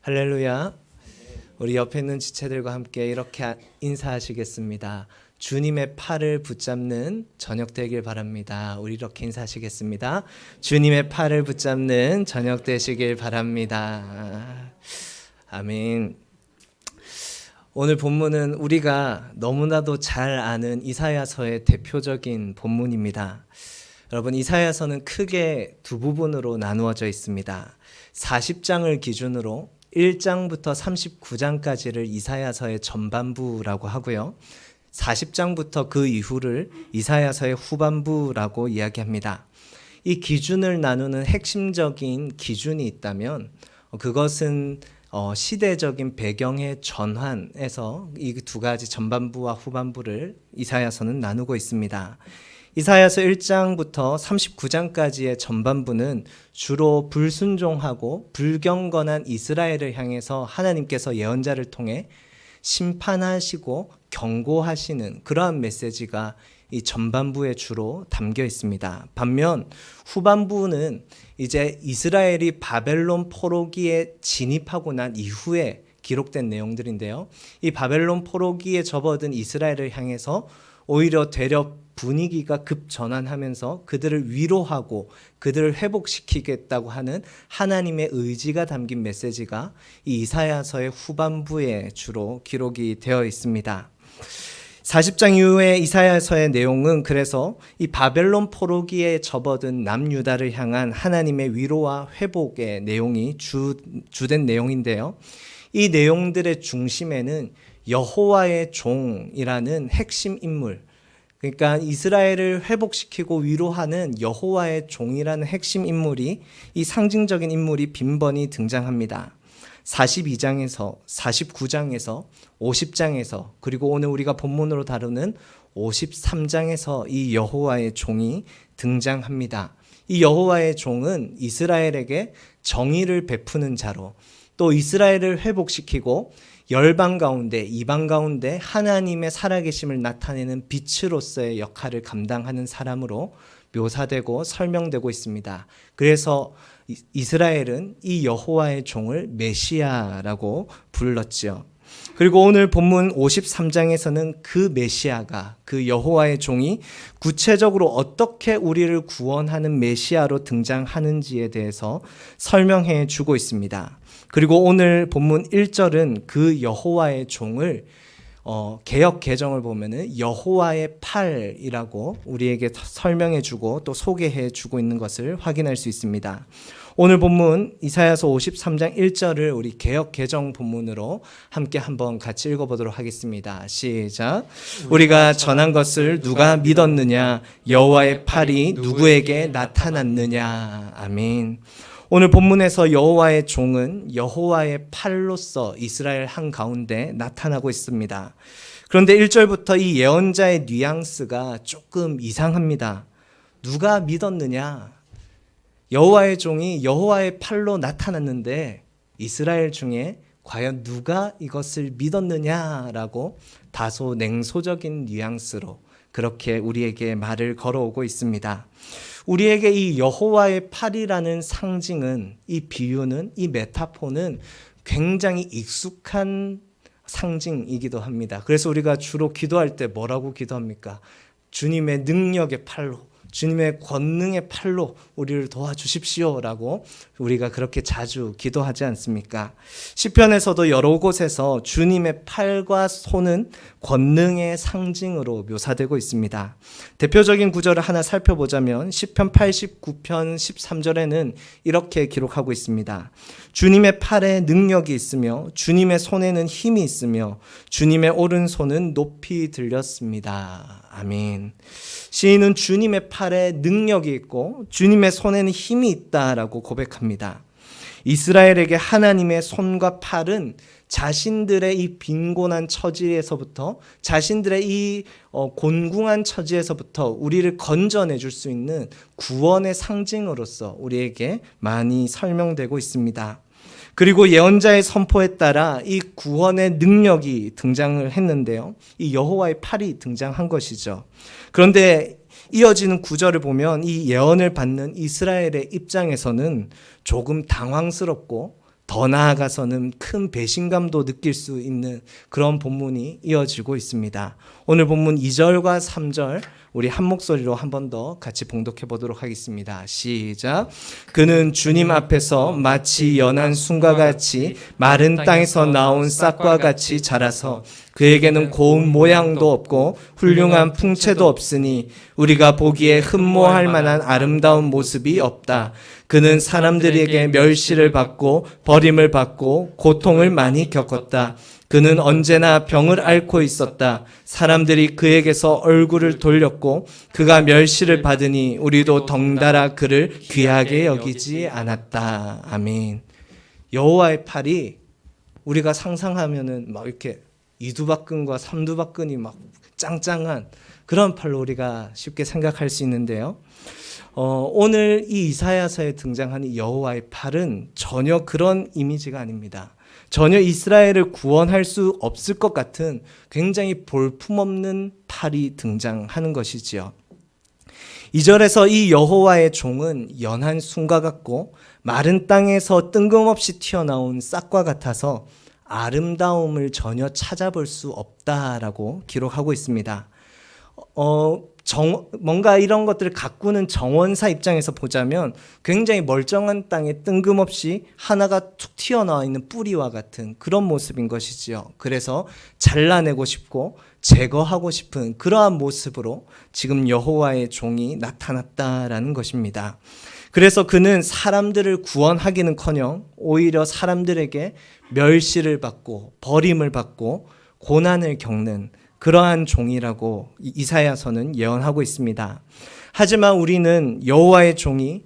할렐루야. 우리 옆에 있는 지체들과 함께 이렇게 인사하시겠습니다. 주님의 팔을 붙잡는 저녁 되길 바랍니다. 우리 이렇게 인사하시겠습니다. 주님의 팔을 붙잡는 저녁 되시길 바랍니다. 아멘. 오늘 본문은 우리가 너무나도 잘 아는 이사야서의 대표적인 본문입니다. 여러분, 이사야서는 크게 두 부분으로 나누어져 있습니다. 40장을 기준으로 1장부터 39장까지를 이사야서의 전반부라고 하고요. 40장부터 그 이후를 이사야서의 후반부라고 이야기합니다. 이 기준을 나누는 핵심적인 기준이 있다면 그것은 시대적인 배경의 전환에서 이 두 가지 전반부와 후반부를 이사야서는 나누고 있습니다. 이사야서 1장부터 39장까지의 전반부는 주로 불순종하고 불경건한 이스라엘을 향해서 하나님께서 예언자를 통해 심판하시고 경고하시는 그러한 메시지가 이 전반부에 주로 담겨 있습니다. 반면 후반부는 이제 이스라엘이 바벨론 포로기에 진입하고 난 이후에 기록된 내용들인데요. 이 바벨론 포로기에 접어든 이스라엘을 향해서 오히려 되려 분위기가 급전환하면서 그들을 위로하고 그들을 회복시키겠다고 하는 하나님의 의지가 담긴 메시지가 이 이사야서의 후반부에 주로 기록이 되어 있습니다. 40장 이후의 이사야서의 내용은 그래서 이 바벨론 포로기에 접어든 남유다를 향한 하나님의 위로와 회복의 내용이 주된 내용인데요. 이 내용들의 중심에는 여호와의 종이라는 핵심 인물, 그러니까 이스라엘을 회복시키고 위로하는 여호와의 종이라는 핵심 인물이, 이 상징적인 인물이 빈번히 등장합니다. 42장에서 49장에서 50장에서 그리고 오늘 우리가 본문으로 다루는 53장에서 이 여호와의 종이 등장합니다. 이 여호와의 종은 이스라엘에게 정의를 베푸는 자로, 또 이스라엘을 회복시키고 열방 가운데, 이방 가운데 하나님의 살아계심을 나타내는 빛으로서의 역할을 감당하는 사람으로 묘사되고 설명되고 있습니다. 그래서 이스라엘은 이 여호와의 종을 메시아라고 불렀지요. 그리고 오늘 본문 53장에서는 그 메시아가, 그 여호와의 종이 구체적으로 어떻게 우리를 구원하는 메시아로 등장하는지에 대해서 설명해 주고 있습니다. 그리고 오늘 본문 1절은 그 여호와의 종을 개역 개정을 보면은 여호와의 팔이라고 우리에게 설명해 주고 또 소개해 주고 있는 것을 확인할 수 있습니다. 오늘 본문 이사야서 53장 1절을 우리 개역 개정 본문으로 함께 한번 같이 읽어보도록 하겠습니다. 시작. 우리가 전한 것을 누가 믿었느냐? 여호와의 팔이 누구에게 나타났느냐? 아멘. 오늘 본문에서 여호와의 종은 여호와의 팔로서 이스라엘 한가운데 나타나고 있습니다. 그런데 1절부터 이 예언자의 뉘앙스가 조금 이상합니다. 누가 믿었느냐? 여호와의 종이 여호와의 팔로 나타났는데 이스라엘 중에 과연 누가 이것을 믿었느냐라고 다소 냉소적인 뉘앙스로 그렇게 우리에게 말을 걸어오고 있습니다. 우리에게 이 여호와의 팔이라는 상징은, 이 비유는, 이 메타포는 굉장히 익숙한 상징이기도 합니다. 그래서 우리가 주로 기도할 때 뭐라고 기도합니까? 주님의 능력의 팔로, 주님의 권능의 팔로 우리를 도와주십시오라고 우리가 그렇게 자주 기도하지 않습니까? 시편에서도 여러 곳에서 주님의 팔과 손은 권능의 상징으로 묘사되고 있습니다. 대표적인 구절을 하나 살펴보자면 시편 89편 13절에는 이렇게 기록하고 있습니다. 주님의 팔에 능력이 있으며 주님의 손에는 힘이 있으며 주님의 오른손은 높이 들렸습니다. 아멘. 시인은 주님의 팔에 능력이 있고 주님의 손에는 힘이 있다라고 고백합니다. 이스라엘에게 하나님의 손과 팔은 자신들의 이 빈곤한 처지에서부터, 자신들의 이 곤궁한 처지에서부터 우리를 건져내 줄 수 있는 구원의 상징으로서 우리에게 많이 설명되고 있습니다. 그리고 예언자의 선포에 따라 이 구원의 능력이 등장을 했는데요. 이 여호와의 팔이 등장한 것이죠. 그런데 이어지는 구절을 보면 이 예언을 받는 이스라엘의 입장에서는 조금 당황스럽고 더 나아가서는 큰 배신감도 느낄 수 있는 그런 본문이 이어지고 있습니다. 오늘 본문 2절과 3절 우리 한 목소리로 한 번 더 같이 봉독해 보도록 하겠습니다. 시작. 그는 주님 앞에서 마치 연한 순과 같이 마른 땅에서 나온 싹과 같이 자라서 그에게는 고운 모양도 없고 훌륭한 풍채도 없으니 우리가 보기에 흠모할 만한 아름다운 모습이 없다. 그는 사람들에게 멸시를 받고 버림을 받고 고통을 많이 겪었다. 그는 언제나 병을 앓고 있었다. 사람들이 그에게서 얼굴을 돌렸고 그가 멸시를 받으니 우리도 덩달아 그를 귀하게 여기지 않았다. 아멘. 여호와의 팔이 우리가 상상하면은 막 이렇게 이두박근과 삼두박근이 막 짱짱한 그런 팔로 우리가 쉽게 생각할 수 있는데요. 오늘 이 이사야서에 등장하는 여호와의 팔은 전혀 그런 이미지가 아닙니다. 전혀 이스라엘을 구원할 수 없을 것 같은 굉장히 볼품없는 팔이 등장하는 것이지요. 2절에서 이 여호와의 종은 연한 순과 같고 마른 땅에서 뜬금없이 튀어나온 싹과 같아서 아름다움을 전혀 찾아볼 수 없다라고 기록하고 있습니다. 뭔가 이런 것들을 가꾸는 정원사 입장에서 보자면 굉장히 멀쩡한 땅에 뜬금없이 하나가 툭 튀어나와 있는 뿌리와 같은 그런 모습인 것이지요. 그래서 잘라내고 싶고 제거하고 싶은 그러한 모습으로 지금 여호와의 종이 나타났다라는 것입니다. 그래서 그는 사람들을 구원하기는커녕 오히려 사람들에게 멸시를 받고 버림을 받고 고난을 겪는 그러한 종이라고 이사야서는 예언하고 있습니다. 하지만 우리는 여호와의 종이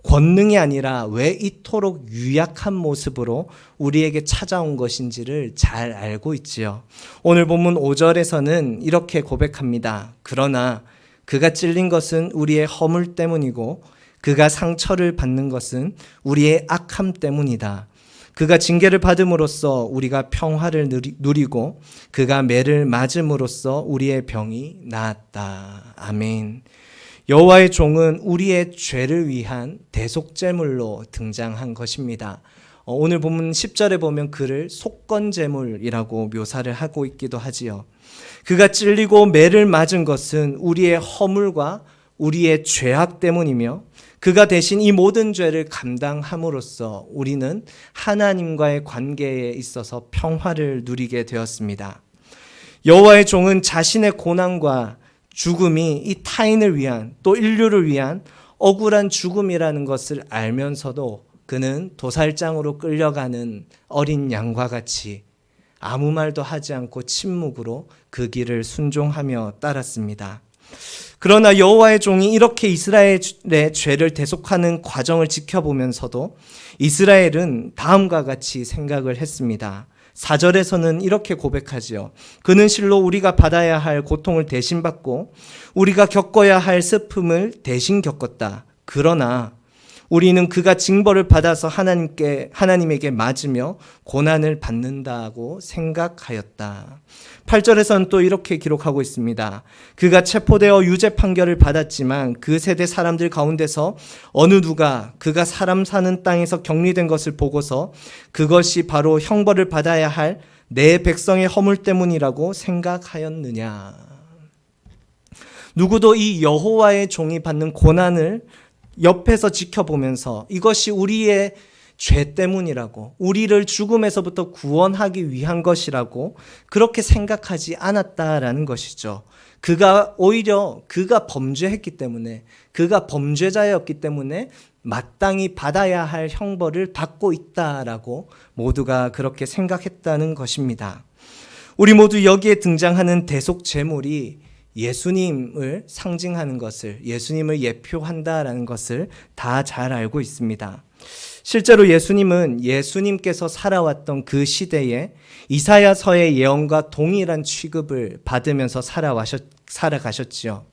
권능이 아니라 왜 이토록 유약한 모습으로 우리에게 찾아온 것인지를 잘 알고 있지요. 오늘 본문 5절에서는 이렇게 고백합니다. 그러나 그가 찔린 것은 우리의 허물 때문이고 그가 상처를 받는 것은 우리의 악함 때문이다. 그가 징계를 받음으로써 우리가 평화를 누리고 그가 매를 맞음으로써 우리의 병이 나았다. 아멘. 여호와의 종은 우리의 죄를 위한 대속제물로 등장한 것입니다. 오늘 본문 10절에 보면 그를 속건제물이라고 묘사를 하고 있기도 하지요. 그가 찔리고 매를 맞은 것은 우리의 허물과 우리의 죄악 때문이며 그가 대신 이 모든 죄를 감당함으로써 우리는 하나님과의 관계에 있어서 평화를 누리게 되었습니다. 여호와의 종은 자신의 고난과 죽음이 이 타인을 위한 또 인류를 위한 억울한 죽음이라는 것을 알면서도 그는 도살장으로 끌려가는 어린 양과 같이 아무 말도 하지 않고 침묵으로 그 길을 순종하며 따랐습니다. 그러나 여호와의 종이 이렇게 이스라엘의 죄를 대속하는 과정을 지켜보면서도 이스라엘은 다음과 같이 생각을 했습니다. 4절에서는 이렇게 고백하지요. 그는 실로 우리가 받아야 할 고통을 대신 받고 우리가 겪어야 할 슬픔을 대신 겪었다. 그러나 우리는 그가 징벌을 받아서 하나님에게 맞으며 고난을 받는다고 생각하였다. 8절에서는 또 이렇게 기록하고 있습니다. 그가 체포되어 유죄 판결을 받았지만 그 세대 사람들 가운데서 어느 누가 그가 사람 사는 땅에서 격리된 것을 보고서 그것이 바로 형벌을 받아야 할 내 백성의 허물 때문이라고 생각하였느냐. 누구도 이 여호와의 종이 받는 고난을 옆에서 지켜보면서 이것이 우리의 죄 때문이라고 우리를 죽음에서부터 구원하기 위한 것이라고 그렇게 생각하지 않았다라는 것이죠. 오히려 그가 범죄했기 때문에 그가 범죄자였기 때문에 마땅히 받아야 할 형벌을 받고 있다라고 모두가 그렇게 생각했다는 것입니다. 우리 모두 여기에 등장하는 대속 제물이 예수님을 상징하는 것을, 예수님을 예표한다라는 것을 다 잘 알고 있습니다. 실제로 예수님은 예수님께서 살아왔던 그 시대에 이사야서의 예언과 동일한 취급을 받으면서 살아가셨지요.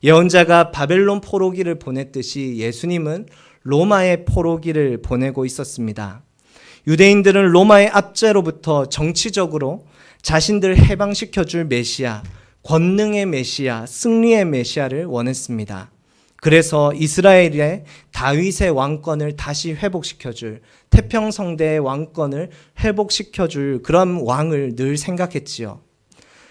예언자가 바벨론 포로기를 보냈듯이 예수님은 로마의 포로기를 보내고 있었습니다. 유대인들은 로마의 압제로부터 정치적으로 자신들을 해방시켜줄 메시아, 권능의 메시아, 승리의 메시아를 원했습니다. 그래서 이스라엘의 다윗의 왕권을 다시 회복시켜줄, 태평성대의 왕권을 회복시켜줄 그런 왕을 늘 생각했지요.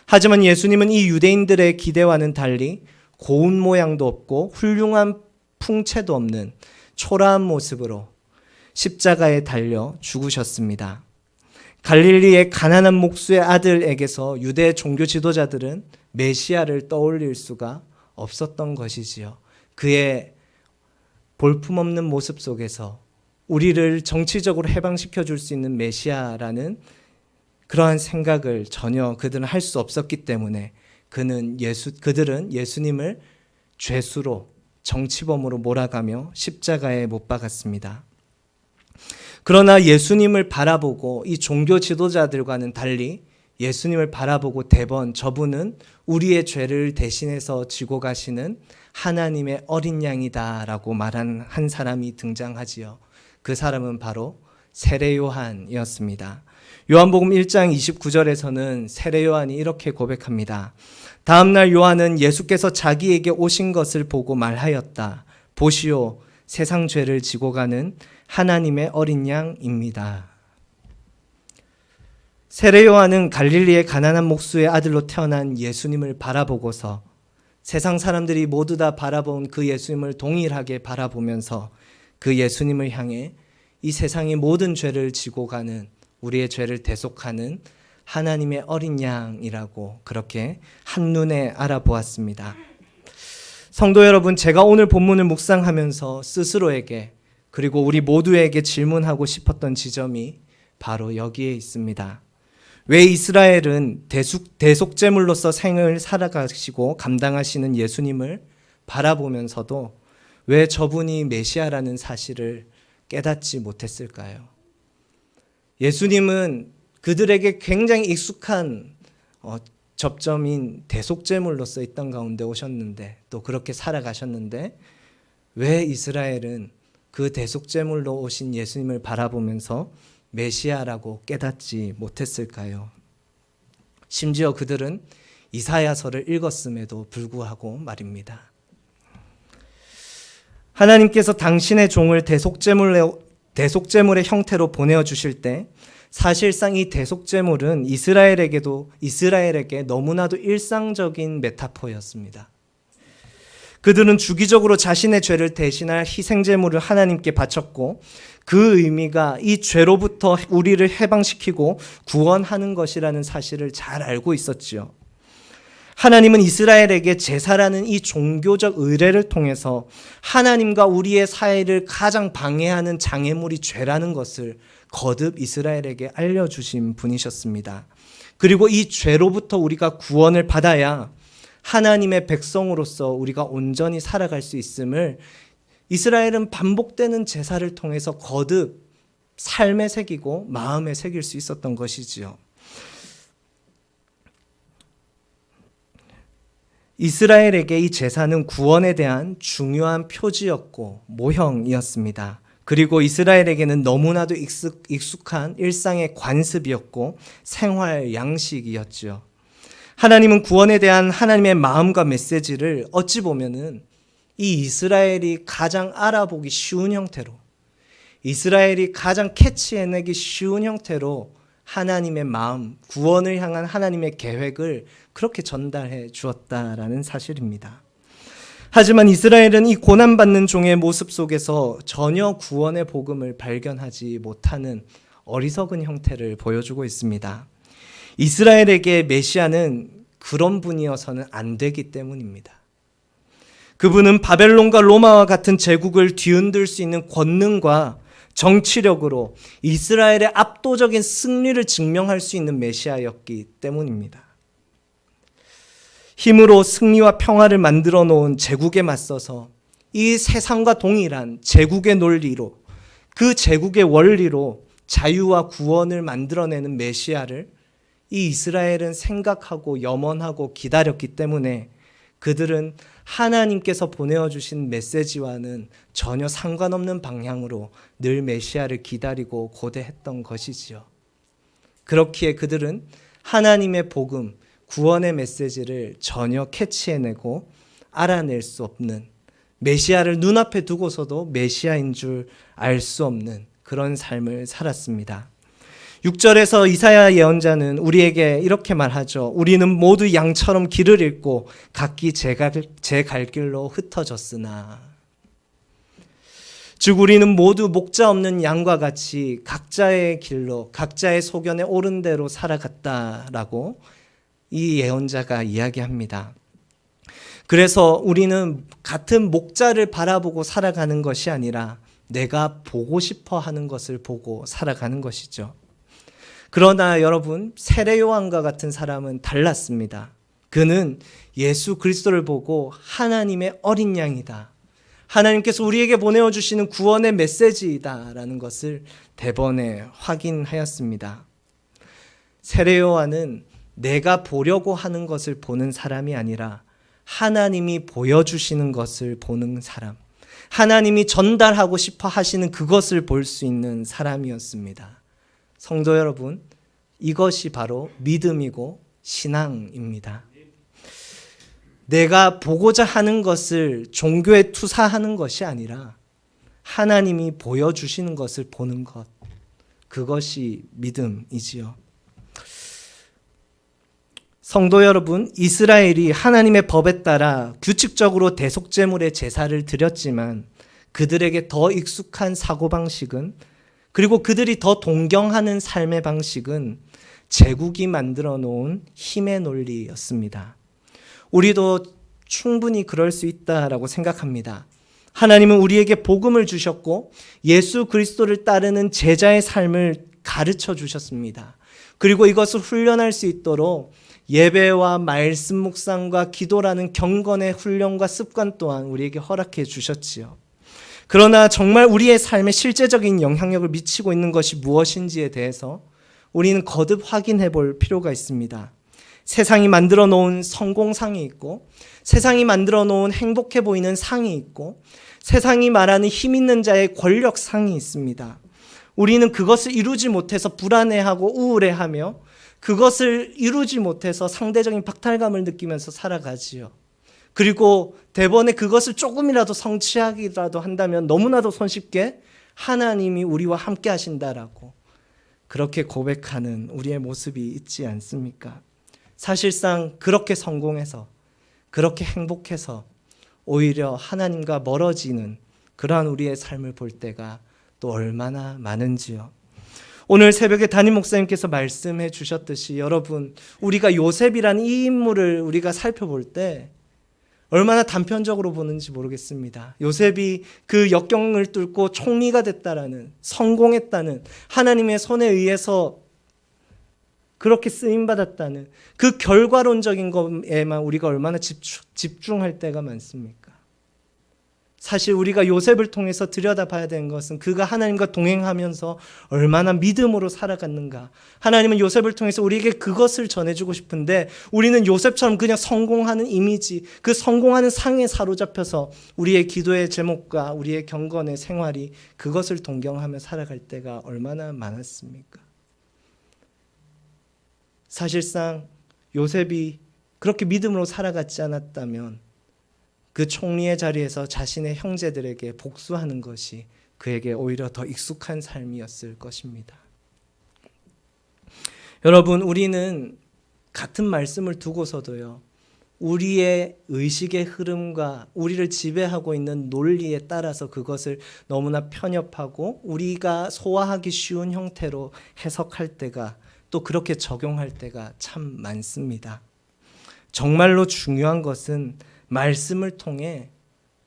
하지만 예수님은 이 유대인들의 기대와는 달리 고운 모양도 없고 훌륭한 풍채도 없는 초라한 모습으로 십자가에 달려 죽으셨습니다. 갈릴리의 가난한 목수의 아들에게서 유대 종교 지도자들은 메시아를 떠올릴 수가 없었던 것이지요. 그의 볼품없는 모습 속에서 우리를 정치적으로 해방시켜 줄 수 있는 메시아라는 그러한 생각을 전혀 그들은 할 수 없었기 때문에 그들은 예수님을 죄수로, 정치범으로 몰아가며 십자가에 못 박았습니다. 그러나 예수님을 바라보고 이 종교 지도자들과는 달리 예수님을 바라보고 대번 저분은 우리의 죄를 대신해서 지고 가시는 하나님의 어린 양이다라고 말한 한 사람이 등장하지요. 그 사람은 바로 세례 요한이었습니다. 요한복음 1장 29절에서는 세례 요한이 이렇게 고백합니다. 다음 날 요한은 예수께서 자기에게 오신 것을 보고 말하였다. 보시오, 세상 죄를 지고 가는 하나님의 어린 양입니다. 세례 요한은 갈릴리의 가난한 목수의 아들로 태어난 예수님을 바라보고서 세상 사람들이 모두 다 바라본 그 예수님을 동일하게 바라보면서 그 예수님을 향해 이 세상의 모든 죄를 지고 가는, 우리의 죄를 대속하는 하나님의 어린 양이라고 그렇게 한눈에 알아보았습니다. 성도 여러분, 제가 오늘 본문을 묵상하면서 스스로에게 그리고 우리 모두에게 질문하고 싶었던 지점이 바로 여기에 있습니다. 왜 이스라엘은 대속제물로서 생을 살아가시고 감당하시는 예수님을 바라보면서도 왜 저분이 메시아라는 사실을 깨닫지 못했을까요? 예수님은 그들에게 굉장히 익숙한 접점인 대속제물로서 이 땅 가운데 오셨는데 또 그렇게 살아가셨는데 왜 이스라엘은 그 대속제물로 오신 예수님을 바라보면서 메시아라고 깨닫지 못했을까요? 심지어 그들은 이사야서를 읽었음에도 불구하고 말입니다. 하나님께서 당신의 종을 대속제물의 형태로 보내어 주실 때 사실상 이 대속제물은 이스라엘에게 너무나도 일상적인 메타포였습니다. 그들은 주기적으로 자신의 죄를 대신할 희생제물을 하나님께 바쳤고 그 의미가 이 죄로부터 우리를 해방시키고 구원하는 것이라는 사실을 잘 알고 있었지요. 하나님은 이스라엘에게 제사라는 이 종교적 의례를 통해서 하나님과 우리의 사이를 가장 방해하는 장애물이 죄라는 것을 거듭 이스라엘에게 알려주신 분이셨습니다. 그리고 이 죄로부터 우리가 구원을 받아야 하나님의 백성으로서 우리가 온전히 살아갈 수 있음을 이스라엘은 반복되는 제사를 통해서 거듭 삶에 새기고 마음에 새길 수 있었던 것이지요. 이스라엘에게 이 제사는 구원에 대한 중요한 표지였고 모형이었습니다. 그리고 이스라엘에게는 너무나도 익숙한 일상의 관습이었고 생활 양식이었죠. 하나님은 구원에 대한 하나님의 마음과 메시지를 어찌 보면은 이 이스라엘이 가장 알아보기 쉬운 형태로, 이스라엘이 가장 캐치해내기 쉬운 형태로 하나님의 마음, 구원을 향한 하나님의 계획을 그렇게 전달해 주었다라는 사실입니다. 하지만 이스라엘은 이 고난받는 종의 모습 속에서 전혀 구원의 복음을 발견하지 못하는 어리석은 형태를 보여주고 있습니다. 이스라엘에게 메시아는 그런 분이어서는 안 되기 때문입니다. 그분은 바벨론과 로마와 같은 제국을 뒤흔들 수 있는 권능과 정치력으로 이스라엘의 압도적인 승리를 증명할 수 있는 메시아였기 때문입니다. 힘으로 승리와 평화를 만들어 놓은 제국에 맞서서 이 세상과 동일한 제국의 논리로, 그 제국의 원리로 자유와 구원을 만들어내는 메시아를 이 이스라엘은 생각하고 염원하고 기다렸기 때문에 그들은 하나님께서 보내어주신 메시지와는 전혀 상관없는 방향으로 늘 메시아를 기다리고 고대했던 것이지요. 그렇기에 그들은 하나님의 복음, 구원의 메시지를 전혀 캐치해내고 알아낼 수 없는 메시아를 눈앞에 두고서도 메시아인 줄 알 수 없는 그런 삶을 살았습니다. 6절에서 이사야 예언자는 우리에게 이렇게 말하죠. 우리는 모두 양처럼 길을 잃고 각기 제 갈 길로 흩어졌으나. 즉 우리는 모두 목자 없는 양과 같이 각자의 길로 각자의 소견에 옳은 대로 살아갔다라고 이 예언자가 이야기합니다. 그래서 우리는 같은 목자를 바라보고 살아가는 것이 아니라 내가 보고 싶어 하는 것을 보고 살아가는 것이죠. 그러나 여러분, 세례 요한과 같은 사람은 달랐습니다. 그는 예수 그리스도를 보고 하나님의 어린 양이다, 하나님께서 우리에게 보내주시는 구원의 메시지이다라는 것을 대번에 확인하였습니다. 세례 요한은 내가 보려고 하는 것을 보는 사람이 아니라 하나님이 보여주시는 것을 보는 사람, 하나님이 전달하고 싶어 하시는 그것을 볼 수 있는 사람이었습니다. 성도 여러분, 이것이 바로 믿음이고 신앙입니다. 내가 보고자 하는 것을 종교에 투사하는 것이 아니라 하나님이 보여주시는 것을 보는 것, 그것이 믿음이지요. 성도 여러분, 이스라엘이 하나님의 법에 따라 규칙적으로 대속제물의 제사를 드렸지만 그들에게 더 익숙한 사고방식은, 그리고 그들이 더 동경하는 삶의 방식은 제국이 만들어 놓은 힘의 논리였습니다. 우리도 충분히 그럴 수 있다라고 생각합니다. 하나님은 우리에게 복음을 주셨고 예수 그리스도를 따르는 제자의 삶을 가르쳐 주셨습니다. 그리고 이것을 훈련할 수 있도록 예배와 말씀 묵상과 기도라는 경건의 훈련과 습관 또한 우리에게 허락해 주셨지요. 그러나 정말 우리의 삶에 실제적인 영향력을 미치고 있는 것이 무엇인지에 대해서 우리는 거듭 확인해 볼 필요가 있습니다. 세상이 만들어 놓은 성공상이 있고, 세상이 만들어 놓은 행복해 보이는 상이 있고, 세상이 말하는 힘 있는 자의 권력상이 있습니다. 우리는 그것을 이루지 못해서 불안해하고 우울해하며 그것을 이루지 못해서 상대적인 박탈감을 느끼면서 살아가지요. 그리고 대번에 그것을 조금이라도 성취하기라도 한다면 너무나도 손쉽게 하나님이 우리와 함께 하신다라고 그렇게 고백하는 우리의 모습이 있지 않습니까? 사실상 그렇게 성공해서, 그렇게 행복해서 오히려 하나님과 멀어지는 그러한 우리의 삶을 볼 때가 또 얼마나 많은지요. 오늘 새벽에 담임 목사님께서 말씀해 주셨듯이 여러분, 우리가 요셉이라는 이 인물을 우리가 살펴볼 때 얼마나 단편적으로 보는지 모르겠습니다. 요셉이 그 역경을 뚫고 총리가 됐다라는, 성공했다는, 하나님의 손에 의해서 그렇게 쓰임받았다는 그 결과론적인 것에만 우리가 얼마나 집중할 때가 많습니까? 사실 우리가 요셉을 통해서 들여다봐야 되는 것은 그가 하나님과 동행하면서 얼마나 믿음으로 살아갔는가. 하나님은 요셉을 통해서 우리에게 그것을 전해주고 싶은데 우리는 요셉처럼 그냥 성공하는 이미지, 그 성공하는 상에 사로잡혀서 우리의 기도의 제목과 우리의 경건의 생활이 그것을 동경하며 살아갈 때가 얼마나 많았습니까? 사실상 요셉이 그렇게 믿음으로 살아가지 않았다면 그 총리의 자리에서 자신의 형제들에게 복수하는 것이 그에게 오히려 더 익숙한 삶이었을 것입니다. 여러분, 우리는 같은 말씀을 두고서도요, 우리의 의식의 흐름과 우리를 지배하고 있는 논리에 따라서 그것을 너무나 편협하고 우리가 소화하기 쉬운 형태로 해석할 때가, 또 그렇게 적용할 때가 참 많습니다. 정말로 중요한 것은 말씀을 통해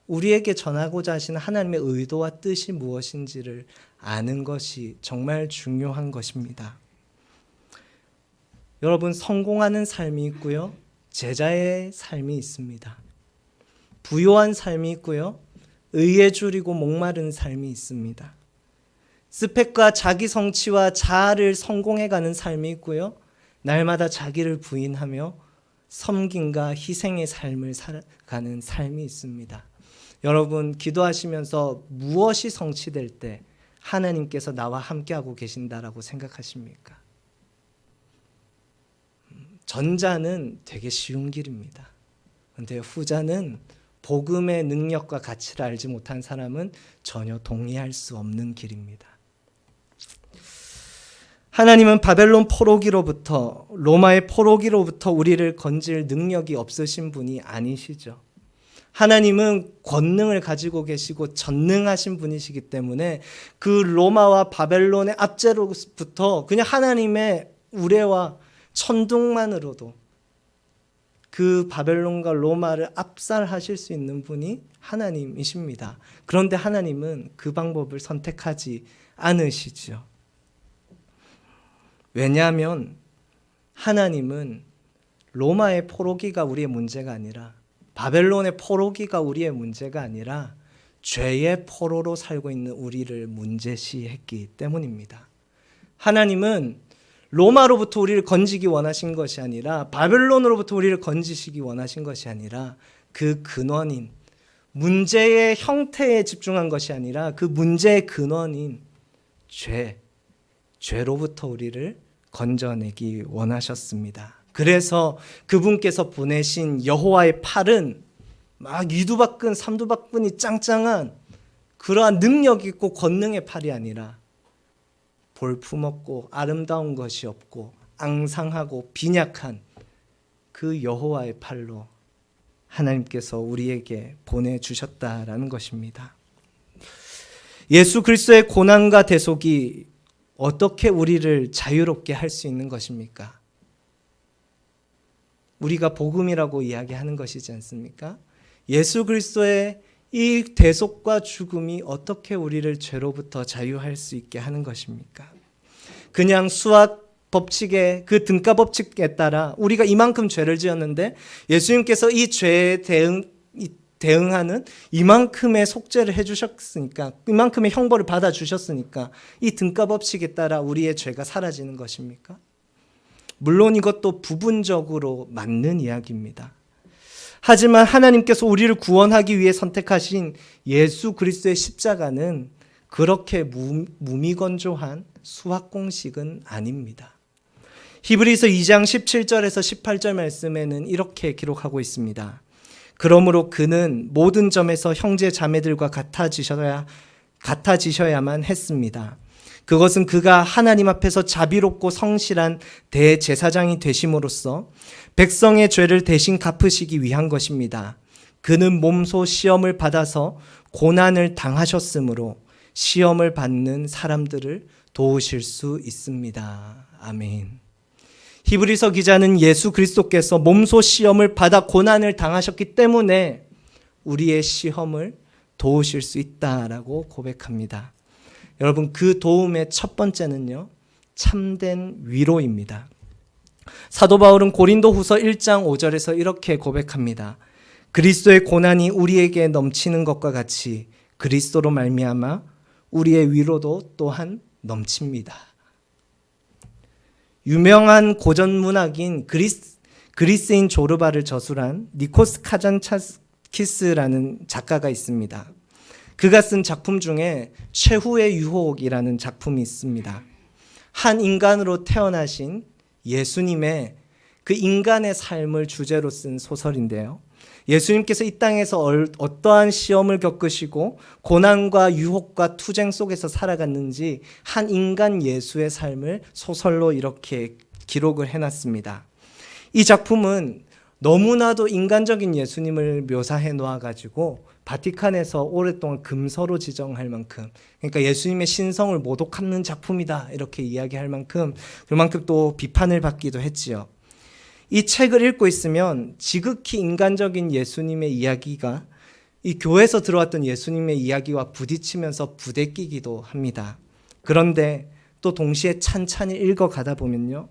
우리에게 전하고자 하시는 하나님의 의도와 뜻이 무엇인지를 아는 것이 정말 중요한 것입니다. 여러분, 성공하는 삶이 있고요, 제자의 삶이 있습니다. 부요한 삶이 있고요, 의에 줄이고 목마른 삶이 있습니다. 스펙과 자기 성취와 자아를 성공해가는 삶이 있고요, 날마다 자기를 부인하며 섬김과 희생의 삶을 살아가는 삶이 있습니다. 여러분, 기도하시면서 무엇이 성취될 때 하나님께서 나와 함께하고 계신다라고 생각하십니까? 전자는 되게 쉬운 길입니다. 그런데 후자는 복음의 능력과 가치를 알지 못한 사람은 전혀 동의할 수 없는 길입니다. 하나님은 바벨론 포로기로부터, 로마의 포로기로부터 우리를 건질 능력이 없으신 분이 아니시죠. 하나님은 권능을 가지고 계시고 전능하신 분이시기 때문에 그 로마와 바벨론의 압제로부터 그냥 하나님의 우레와 천둥만으로도 그 바벨론과 로마를 압살하실 수 있는 분이 하나님이십니다. 그런데 하나님은 그 방법을 선택하지 않으시죠. 왜냐하면 하나님은 로마의 포로기가 우리의 문제가 아니라, 바벨론의 포로기가 우리의 문제가 아니라 죄의 포로로 살고 있는 우리를 문제시했기 때문입니다. 하나님은 로마로부터 우리를 건지기 원하신 것이 아니라, 바벨론으로부터 우리를 건지시기 원하신 것이 아니라, 그 근원인 문제의 형태에 집중한 것이 아니라 그 문제의 근원인 죄로부터 우리를 건져내기 원하셨습니다. 그래서 그분께서 보내신 여호와의 팔은 막 이두박근 삼두박근이 짱짱한 그러한 능력 있고 권능의 팔이 아니라 볼품없고 아름다운 것이 없고 앙상하고 빈약한 그 여호와의 팔로 하나님께서 우리에게 보내주셨다라는 것입니다. 예수 그리스도의 고난과 대속이 어떻게 우리를 자유롭게 할 수 있는 것입니까? 우리가 복음이라고 이야기하는 것이지 않습니까? 예수 그리스도의 이 대속과 죽음이 어떻게 우리를 죄로부터 자유할 수 있게 하는 것입니까? 그냥 수학 법칙에, 그 등가 법칙에 따라 우리가 이만큼 죄를 지었는데 예수님께서 이 죄에 대응하는 이만큼의 속죄를 해주셨으니까, 이만큼의 형벌을 받아주셨으니까 이 등가 법칙에 따라 우리의 죄가 사라지는 것입니까? 물론 이것도 부분적으로 맞는 이야기입니다. 하지만 하나님께서 우리를 구원하기 위해 선택하신 예수 그리스도의 십자가는 그렇게 무미건조한 수학 공식은 아닙니다. 히브리서 2장 17절에서 18절 말씀에는 이렇게 기록하고 있습니다. 그러므로 그는 모든 점에서 형제 자매들과 같아지셔야만 했습니다. 그것은 그가 하나님 앞에서 자비롭고 성실한 대제사장이 되심으로써 백성의 죄를 대신 갚으시기 위한 것입니다. 그는 몸소 시험을 받아서 고난을 당하셨으므로 시험을 받는 사람들을 도우실 수 있습니다. 아멘. 히브리서 기자는 예수 그리스도께서 몸소 시험을 받아 고난을 당하셨기 때문에 우리의 시험을 도우실 수 있다라고 고백합니다. 여러분, 그 도움의 첫 번째는요, 참된 위로입니다. 사도 바울은 고린도 후서 1장 5절에서 이렇게 고백합니다. 그리스도의 고난이 우리에게 넘치는 것과 같이 그리스도로 말미암아 우리의 위로도 또한 넘칩니다. 유명한 고전 문학인 그리스인 조르바를 저술한 니코스 카잔차키스라는 작가가 있습니다. 그가 쓴 작품 중에 최후의 유혹이라는 작품이 있습니다. 한 인간으로 태어나신 예수님의 그 인간의 삶을 주제로 쓴 소설인데요. 예수님께서 이 땅에서 어떠한 시험을 겪으시고 고난과 유혹과 투쟁 속에서 살아갔는지 한 인간 예수의 삶을 소설로 이렇게 기록을 해놨습니다. 이 작품은 너무나도 인간적인 예수님을 묘사해 놓아가지고 바티칸에서 오랫동안 금서로 지정할 만큼, 그러니까 예수님의 신성을 모독하는 작품이다 이렇게 이야기할 만큼, 그만큼 또 비판을 받기도 했지요. 이 책을 읽고 있으면 지극히 인간적인 예수님의 이야기가 이 교회에서 들어왔던 예수님의 이야기와 부딪히면서 부대끼기도 합니다. 그런데 또 동시에 찬찬히 읽어가다 보면요,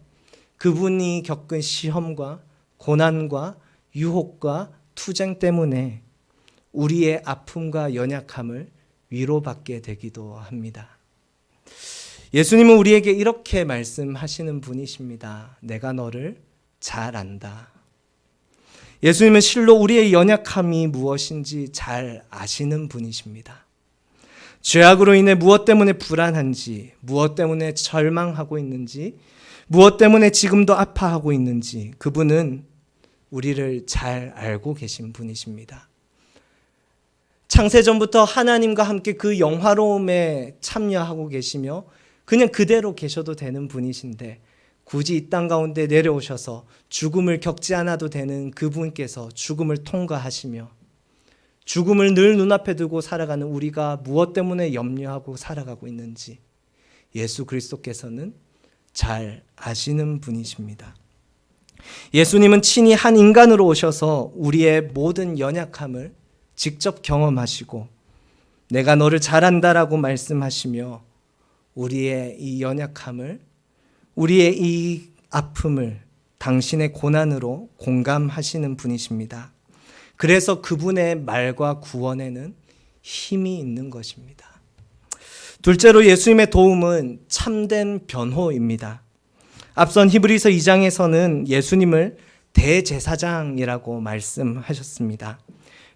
그분이 겪은 시험과 고난과 유혹과 투쟁 때문에 우리의 아픔과 연약함을 위로받게 되기도 합니다. 예수님은 우리에게 이렇게 말씀하시는 분이십니다. 내가 너를 잘 안다. 예수님은 실로 우리의 연약함이 무엇인지 잘 아시는 분이십니다. 죄악으로 인해 무엇 때문에 불안한지, 무엇 때문에 절망하고 있는지, 무엇 때문에 지금도 아파하고 있는지 그분은 우리를 잘 알고 계신 분이십니다. 창세전부터 하나님과 함께 그 영화로움에 참여하고 계시며 그냥 그대로 계셔도 되는 분이신데 굳이 이 땅 가운데 내려오셔서 죽음을 겪지 않아도 되는 그분께서 죽음을 통과하시며 죽음을 늘 눈앞에 두고 살아가는 우리가 무엇 때문에 염려하고 살아가고 있는지 예수 그리스도께서는 잘 아시는 분이십니다. 예수님은 친히 한 인간으로 오셔서 우리의 모든 연약함을 직접 경험하시고 내가 너를 잘 안다라고 말씀하시며 우리의 이 연약함을, 우리의 이 아픔을 당신의 고난으로 공감하시는 분이십니다. 그래서 그분의 말과 구원에는 힘이 있는 것입니다. 둘째로 예수님의 도움은 참된 변호입니다. 앞선 히브리서 2장에서는 예수님을 대제사장이라고 말씀하셨습니다.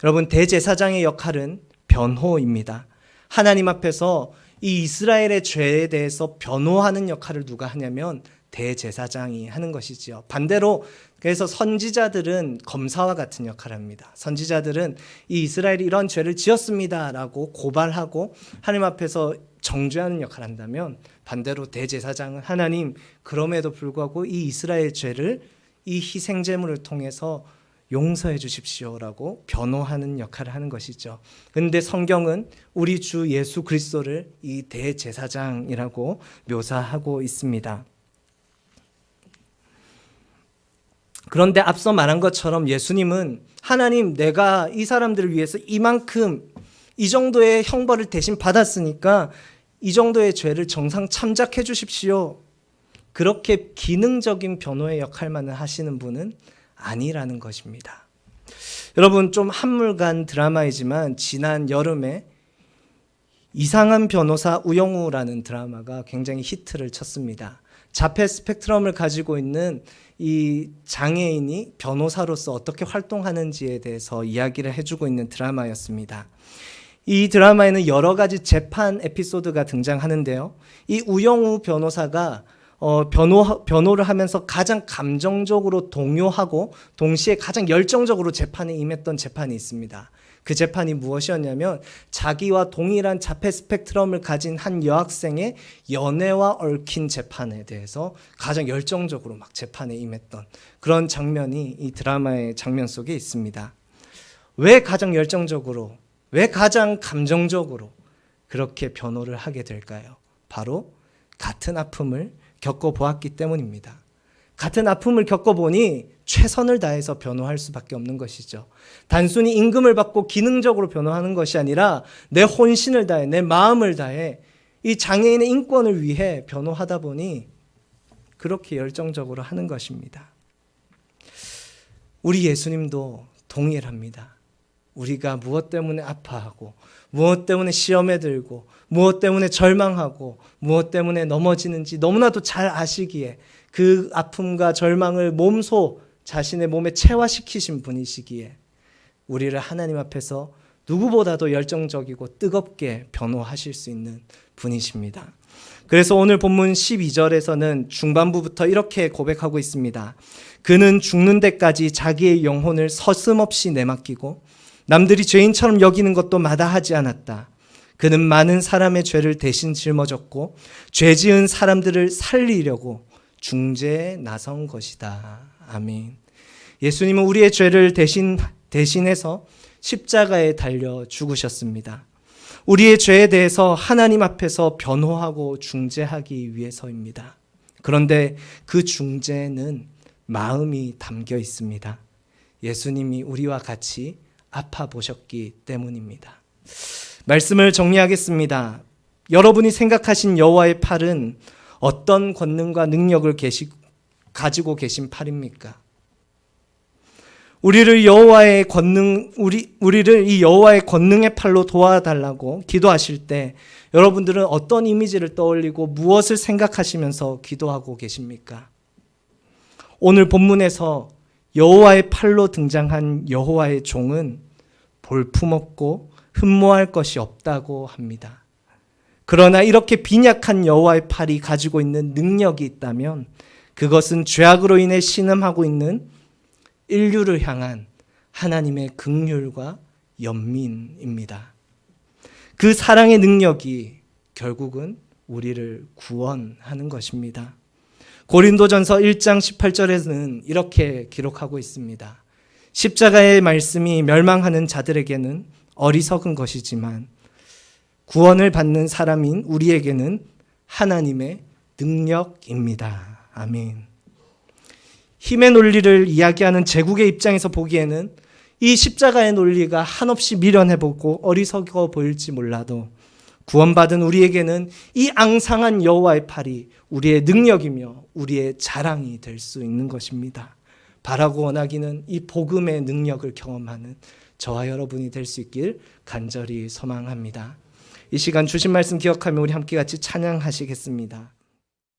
여러분, 대제사장의 역할은 변호입니다. 하나님 앞에서 이 이스라엘의 죄에 대해서 변호하는 역할을 누가 하냐면 대제사장이 하는 것이지요. 반대로 그래서 선지자들은 검사와 같은 역할을 합니다. 선지자들은 이 이스라엘이 이런 죄를 지었습니다라고 고발하고 하나님 앞에서 정죄하는 역할을 한다면 반대로 대제사장은 하나님 그럼에도 불구하고 이 이스라엘 죄를 이 희생제물을 통해서 용서해 주십시오라고 변호하는 역할을 하는 것이죠. 그런데 성경은 우리 주 예수 그리스도를 이 대제사장이라고 묘사하고 있습니다. 그런데 앞서 말한 것처럼 예수님은 하나님 내가 이 사람들을 위해서 이만큼 이 정도의 형벌을 대신 받았으니까 이 정도의 죄를 정상 참작해 주십시오. 그렇게 기능적인 변호의 역할만 하시는 분은 아니라는 것입니다. 여러분, 좀 한물간 드라마이지만 지난 여름에 이상한 변호사 우영우라는 드라마가 굉장히 히트를 쳤습니다. 자폐 스펙트럼을 가지고 있는 이 장애인이 변호사로서 어떻게 활동하는지에 대해서 이야기를 해주고 있는 드라마였습니다. 이 드라마에는 여러 가지 재판 에피소드가 등장하는데요. 이 우영우 변호사가 변호를 하면서 가장 감정적으로 동요하고 동시에 가장 열정적으로 재판에 임했던 재판이 있습니다. 그 재판이 무엇이었냐면 자기와 동일한 자폐 스펙트럼을 가진 한 여학생의 연애와 얽힌 재판에 대해서 가장 열정적으로 막 재판에 임했던 그런 장면이 이 드라마의 장면 속에 있습니다. 왜 가장 열정적으로, 왜 가장 감정적으로 그렇게 변호를 하게 될까요? 바로 같은 아픔을 겪어보았기 때문입니다. 같은 아픔을 겪어보니 최선을 다해서 변호할 수밖에 없는 것이죠. 단순히 임금을 받고 기능적으로 변호하는 것이 아니라 내 혼신을 다해, 내 마음을 다해 이 장애인의 인권을 위해 변호하다 보니 그렇게 열정적으로 하는 것입니다. 우리 예수님도 동일합니다. 우리가 무엇 때문에 아파하고 무엇 때문에 시험에 들고 무엇 때문에 절망하고 무엇 때문에 넘어지는지 너무나도 잘 아시기에 그 아픔과 절망을 몸소 자신의 몸에 체화시키신 분이시기에 우리를 하나님 앞에서 누구보다도 열정적이고 뜨겁게 변호하실 수 있는 분이십니다. 그래서 오늘 본문 12절에서는 중반부부터 이렇게 고백하고 있습니다. 그는 죽는 데까지 자기의 영혼을 서슴없이 내맡기고 남들이 죄인처럼 여기는 것도 마다하지 않았다. 그는 많은 사람의 죄를 대신 짊어졌고 죄 지은 사람들을 살리려고 중재에 나선 것이다. 아멘. 예수님은 우리의 죄를 대신해서 십자가에 달려 죽으셨습니다. 우리의 죄에 대해서 하나님 앞에서 변호하고 중재하기 위해서입니다. 그런데 그 중재는 마음이 담겨 있습니다. 예수님이 우리와 같이 아파 보셨기 때문입니다. 말씀을 정리하겠습니다. 여러분이 생각하신 여호와의 팔은 어떤 권능과 능력을 가지고 계신 팔입니까? 우리를 이 여호와의 권능의 팔로 도와달라고 기도하실 때 여러분들은 어떤 이미지를 떠올리고 무엇을 생각하시면서 기도하고 계십니까? 오늘 본문에서 여호와의 팔로 등장한 여호와의 종은 볼품없고 흠모할 것이 없다고 합니다. 그러나 이렇게 빈약한 여호와의 팔이 가지고 있는 능력이 있다면 그것은 죄악으로 인해 신음하고 있는 인류를 향한 하나님의 긍휼과 연민입니다. 그 사랑의 능력이 결국은 우리를 구원하는 것입니다. 고린도전서 1장 18절에는 이렇게 기록하고 있습니다. 십자가의 말씀이 멸망하는 자들에게는 어리석은 것이지만 구원을 받는 사람인 우리에게는 하나님의 능력입니다. 아멘. 힘의 논리를 이야기하는 제국의 입장에서 보기에는 이 십자가의 논리가 한없이 미련해보고 어리석어 보일지 몰라도 구원받은 우리에게는 이 앙상한 여호와의 팔이 우리의 능력이며 우리의 자랑이 될 수 있는 것입니다. 바라고 원하기는 이 복음의 능력을 경험하는 저와 여러분이 될 수 있길 간절히 소망합니다. 이 시간 주신 말씀 기억하며 우리 함께 같이 찬양하시겠습니다.